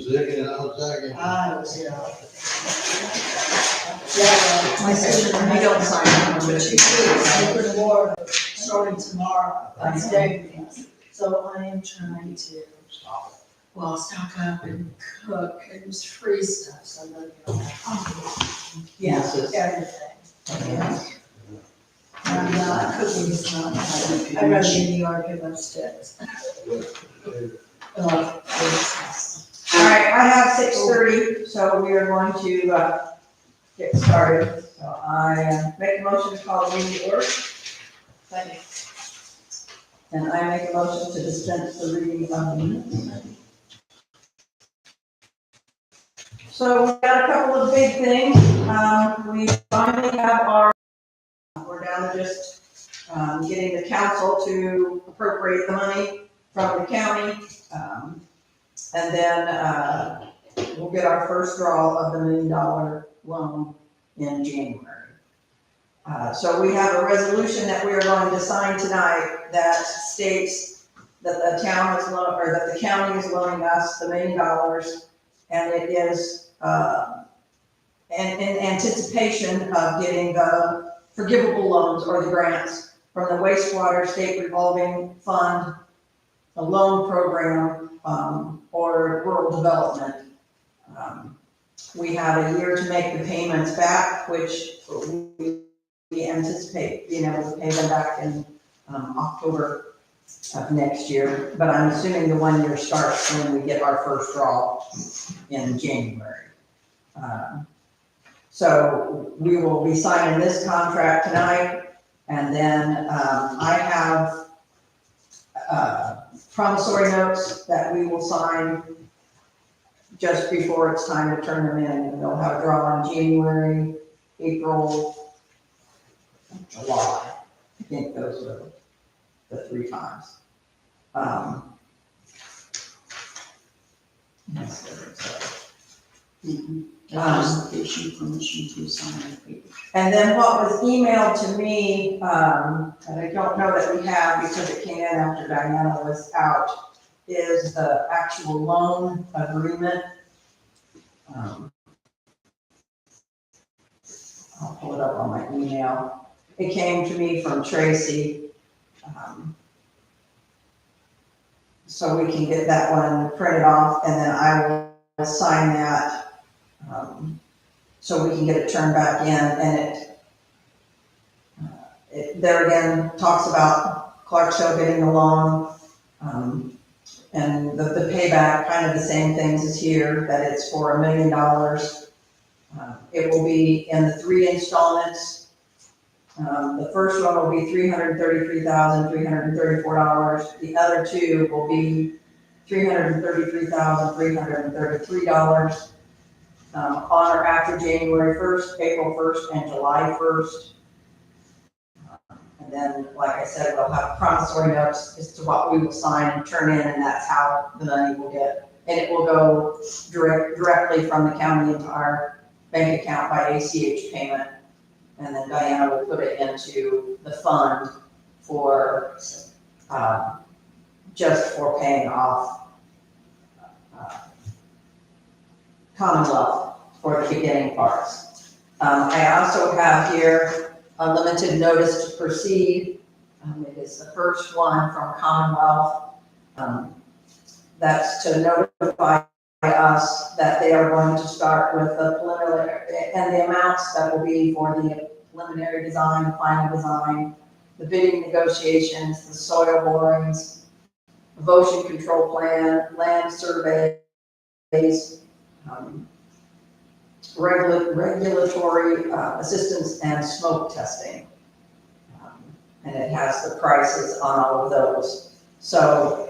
second, and I'll second. I was here. Yeah, my sister, You don't sign it, but she says open war starting tomorrow, Wednesday. So I am trying to, well, stock up and cook and just free stuff, so I'm gonna get all that. Yeah, everything. Yeah. And cooking is not, I'd rather be in the yard and on sticks. All right, I have 6:30, so we are going to get started. So I make a motion to call the meeting to order. Second. And I make a motion to dispense the reading of the minutes. So we've got a couple of big things. We finally have we're down to just getting the council to appropriate the money from the county. And then we'll get our first draw of the $1 million loan in January. So we have a resolution that we are going to sign tonight that states that the town is or that the county is loaning us the $1 million, and it is in anticipation of getting the forgivable loans or the grants from the wastewater state revolving fund, a loan program, or rural development. We have a year to make the payments back, which we anticipate being able to pay them back in October of next year. But I'm assuming the 1 year starts when we get our first draw in January. So we will be signing this contract tonight, and then I have promissory notes that we will sign just before it's time to turn them in. And they'll have a draw in January, April, July. I think those are the 3 times. Issue permission to sign the paper. And then what was emailed to me, and I don't know that we have because it came in after Diana was out, is the actual loan agreement. I'll pull it up on my email. It came to me from Tracy. So we can get that one printed off, and then I will sign that. So we can get it turned back in, and it there again talks about Clarksville getting the loan, and the payback, kind of the same things as here, that it's for $1 million. It will be in the 3 installments. The first one will be $333,334. The other 2 will be $333,333. On or after January 1st, April 1st, and July 1st. And then, like I said, we'll have promissory notes as to what we will sign and turn in, and that's how the money will get. And it will go directly from the county into our bank account by ACH payment. And then Diana will put it into the fund for, just for paying off Commonwealth for the beginning parts. I also have here a limited notice to proceed. It is the first one from Commonwealth. That's to notify us that they are going to start with the preliminary, and the amounts that will be for the preliminary design, the final design, the bidding negotiations, the soil borings, erosion control plan, land surveys, regulatory assistance, and smoke testing. And it has the prices on all of those. So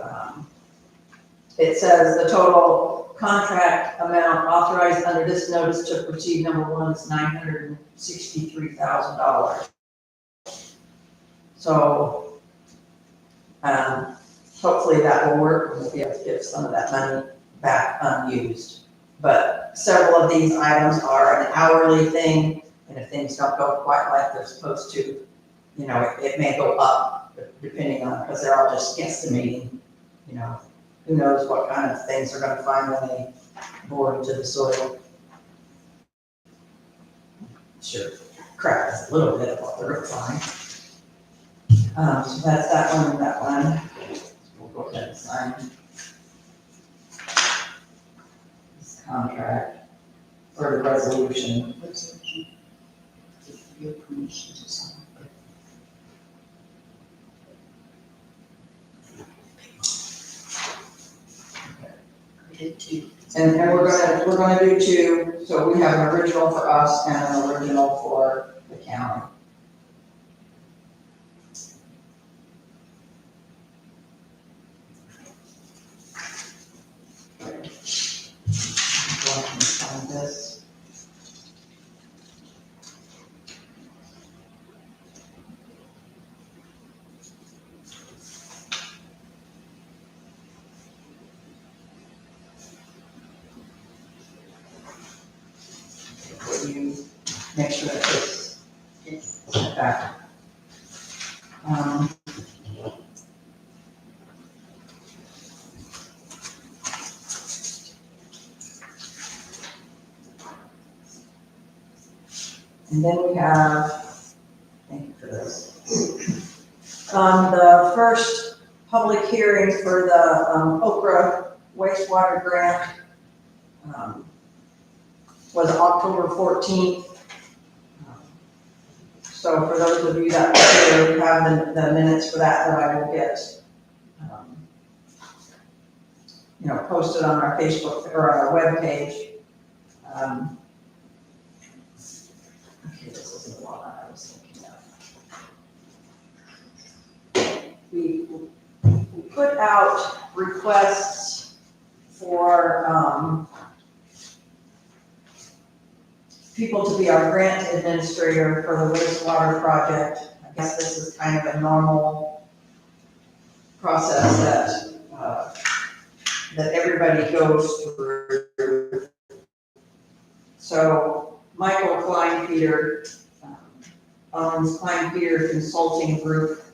it says the total contract amount authorized under this notice to proceed number 1 is $963,000. So hopefully that will work, and we'll be able to get some of that money back unused. But several of these items are an hourly thing, and if things don't go quite like they're supposed to, you know, it may go up depending on, because they're all just guesstimating, you know, who knows what kind of things they're going to find when they boring to the soil. Sure, cracks a little bit off the root line. So that's that one and that one. We'll go ahead and sign this contract for the resolution. Resolution. Give your permission to sign. I did too. And we're gonna do two, so we have an original for us and an original for the county. Go ahead and sign this. Will you make sure that it's back? And then we have, thank you for this. The first public hearing for the Okra wastewater grant was October 14th. So for those of you that have the minutes for that I will get, posted on our Facebook or on our webpage. Okay, this isn't the one I was thinking of. We put out requests for, people to be our grant administrator for the wastewater project. I guess this is kind of a normal process that everybody goes through. So Michael Klein-Peter owns Klein-Peter Consulting Group.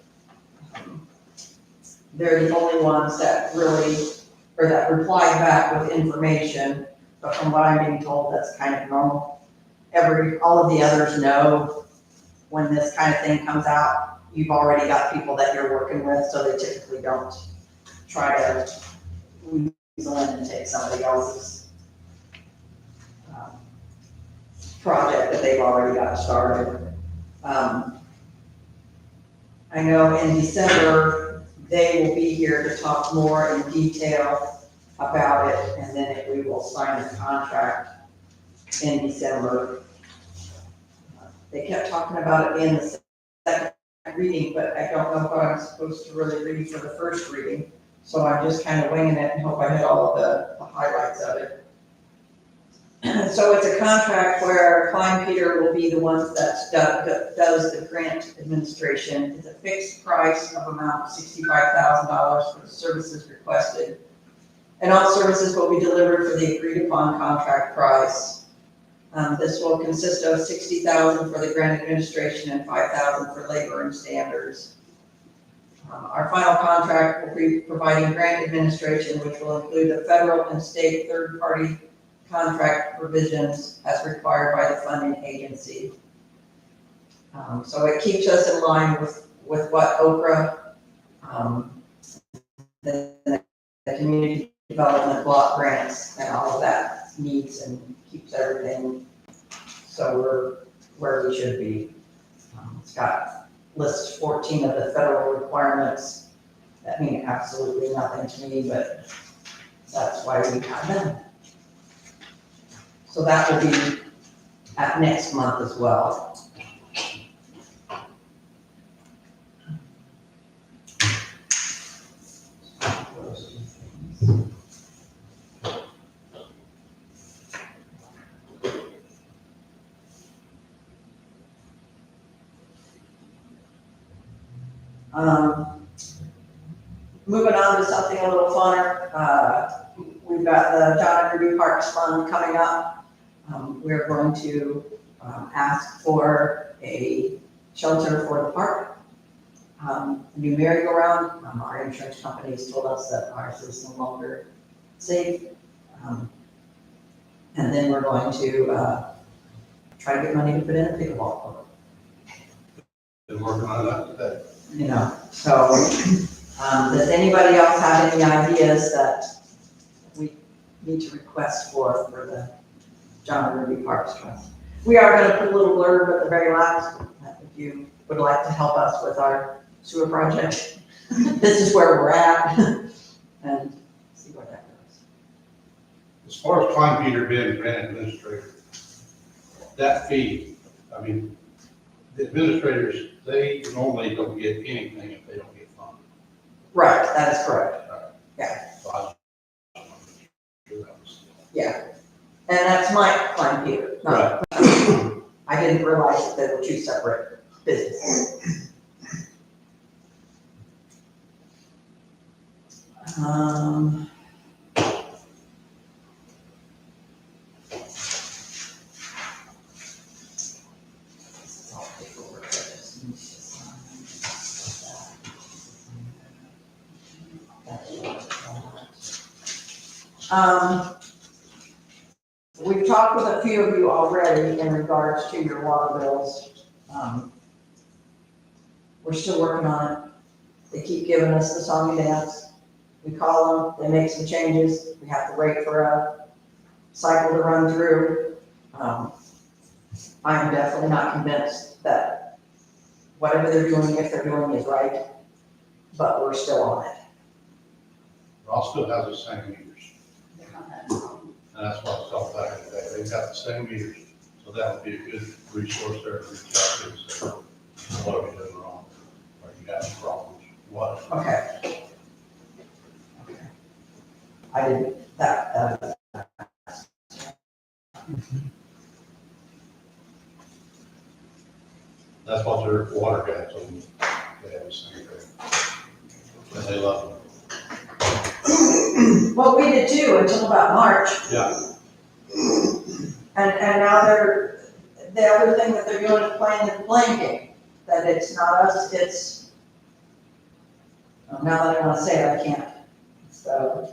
They're the only ones that that reply back with information, but from what I'm being told, that's kind of normal. All of the others know when this kind of thing comes out, you've already got people that you're working with, so they typically don't try to weasel in and take somebody else's project that they've already got started. I know in December, they will be here to talk more in detail about it, and then we will sign the contract in December. They kept talking about it in the second reading, but I don't know what I'm supposed to really read for the first reading. So I'm just kind of winging it and hope I hit all of the highlights of it. So it's a contract where Klein-Peter will be the ones that does the grant administration. It's a fixed price of amount of $65,000 for the services requested. And all services will be delivered for the agreed upon contract price. This will consist of $60,000 for the grant administration and $5,000 for labor and standards. Our final contract will be providing grant administration, which will include the federal and state third-party contract provisions as required by the funding agency. So it keeps us in line with what Okra, the community development block grants and all of that needs, and keeps everything so we're where we should be. It's got lists 14 of the federal requirements that mean absolutely nothing to me, but that's why we have them. So that will be at next month as well. Moving on to something a little funner, we've got the John and Ruby Parks Fund coming up. We're going to ask for a shelter for the park, a new merry-go-round. Our insurance company has told us that ours is no longer safe. And then we're going to, try to get money to put in a pickleball court. Been working on that today. You know, so, does anybody else have any ideas that we need to request for the John Ruby Parks Trust? We are gonna put a little blurb at the very last, if you would like to help us with our sewer project. This is where we're at, and see where that goes. As far as Klein Peter being grant administrator, that fee, I mean, the administrators, they normally don't get anything if they don't get funded. Right, that is correct, So I just wanted to make sure that was- yeah. And that's Mike Klein Peter, not, I didn't realize that they were two separate businesses. This is all paperwork, I just need to sign. We've talked with a few of you already in regards to your water bills. We're still working on it. They keep giving us the song and dance. We call them, they make some changes. We have to wait for a cycle to run through. I am definitely not convinced that whatever they're doing, if they're doing is right, but we're still on it. Ross still has the same meters. And that's what I felt back in the day. They've got the same meters. So that would be a good resource there to reach out to and say, what are we doing wrong? Are you having problems? What? Okay. I didn't, that. That's what their water guys told me. They have the same thing. And they love them. Well, we did too until about March. Yeah. And now the other thing that they're doing is playing the blame game, that it's not us, it's, now that I want to say it, I can't. So,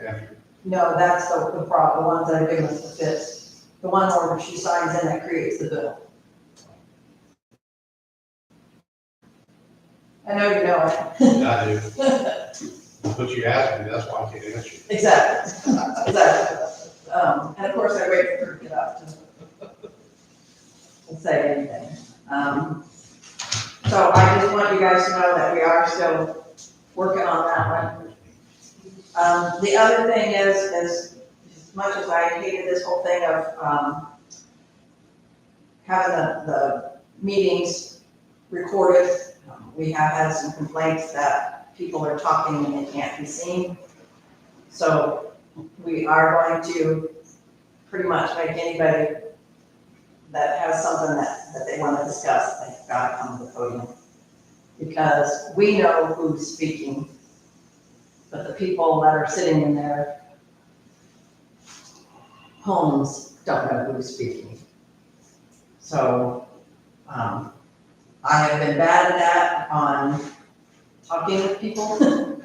no, that's the problem, the ones that are giving us the fits. The one where she signs in that creates the bill. I know you know it. Yeah, I do. But you asked me, that's why I can't answer you. Exactly, exactly. And of course, I wait for her to get up to say anything. So I just want you guys to know that we are still working on that one. The other thing is as much as I hated this whole thing of having the meetings recorded, we have had some complaints that people are talking and they can't be seen. So we are going to pretty much make anybody that has something that they want to discuss, they've got to come to the podium. Because we know who's speaking, but the people that are sitting in their homes don't know who's speaking. So I have been bad at that on talking with people.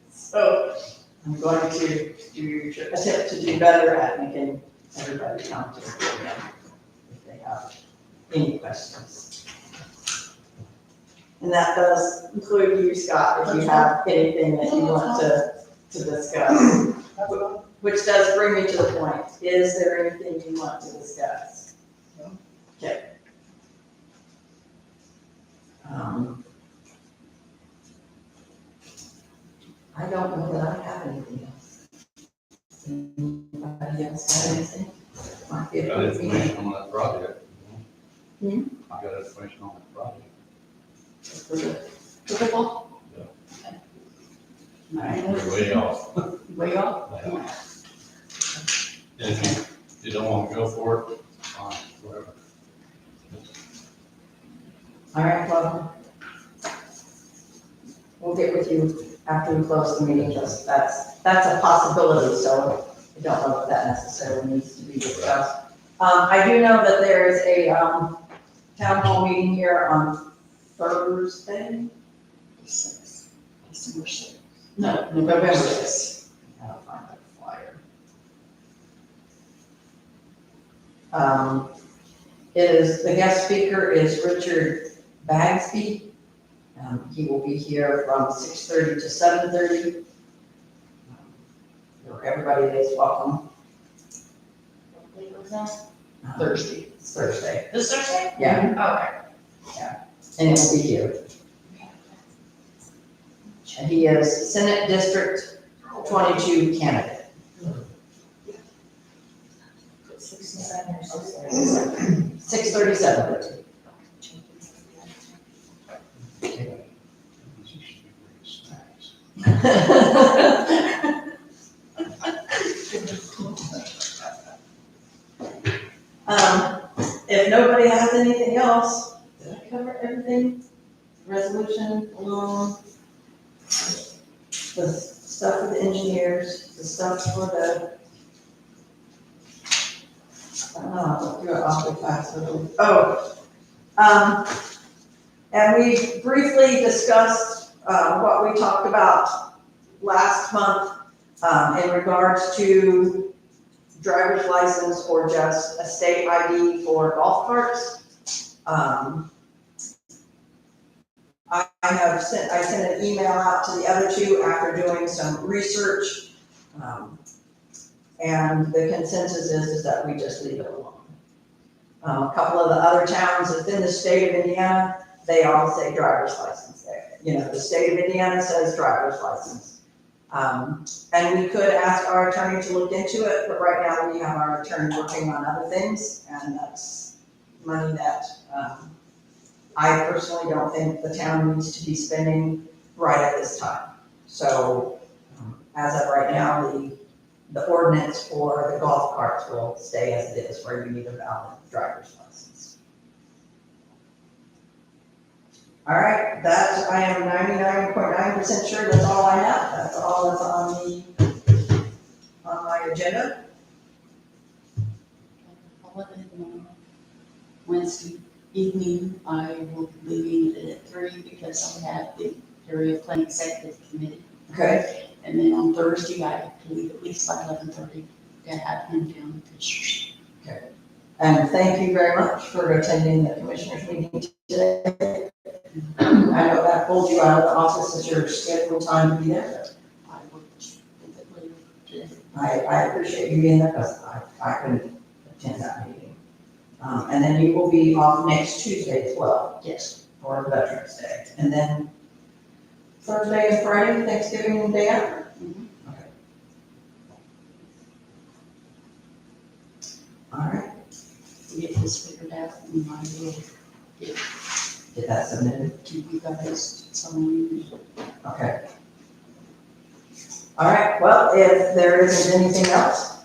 So I'm going to attempt to do better at making everybody come to the podium if they have any questions. And that does include you, Scott, if you have anything that you want to discuss. Which does bring me to the point, is there anything you want to discuss? Okay. I don't know that I have anything else. Anybody else have anything? Might be a Got quick meeting. information on that project. Hmm? I got information on that project. For the pickleball? Yeah. Okay. All right. We're way off. Way off? And if you don't want to go for it, fine, whatever. All right, well, we'll get with you after we close the meeting, just that's a possibility, so I don't know if that necessarily needs to be discussed. I do know that there is a, town hall meeting here on Thursday. December 6th. No, November 6th. I'll find that flyer. The guest speaker is Richard Bagsby. He will be here from 6:30 to 7:30. Everybody is welcome. What was that? Thursday. It's Thursday, This Thursday? yeah, Okay. and it will be here. And he is Senate District 22 candidate. 67 or 67. 6:37. If nobody has anything else, did I cover everything? Resolution, loan, the stuff for the engineers, the stuff for the, I don't know, I'll do it awfully fast. And we briefly discussed, what we talked about last month, in regards to driver's license or just a state ID for golf carts. I sent an email out to the other two after doing some research. And the consensus is that we just leave it alone. A couple of the other towns within the state of Indiana, they all say driver's license there. You know, the state of Indiana says driver's license. And we could ask our attorney to look into it, but right now we have our attorney working on other things, and that's money that, I personally don't think the town needs to be spending right at this time. So, as of right now, the ordinance for the golf carts will stay as it is, where you need a valid driver's license. All right, that, I am 99.9% sure that's all I have. That's all that's on my agenda. I'll let them know. Wednesday evening, I will be leaving at 3 because I have the area plan executive committee. Okay, And then on Thursday, I have to leave at least by 11:30 to have him down the pictures. and thank you very much for attending the commissioners meeting today. I know that pulled you out of the office as your scheduled time to be there. I will just leave it later today. I appreciate you being there because I couldn't attend that meeting. And then you will be off next Tuesday as well Yes. for Veterans Day. And then Thursday and Friday, Thanksgiving Day after. Mhm. Okay. All right, To get this figured out, and I will get that submitted. to you guys someone. Okay. All right, well, if there isn't anything else,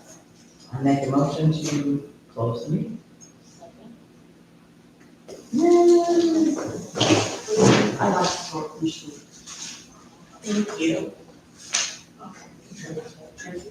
I make a motion to close the meeting. I like to talk to you. Thank you. Okay.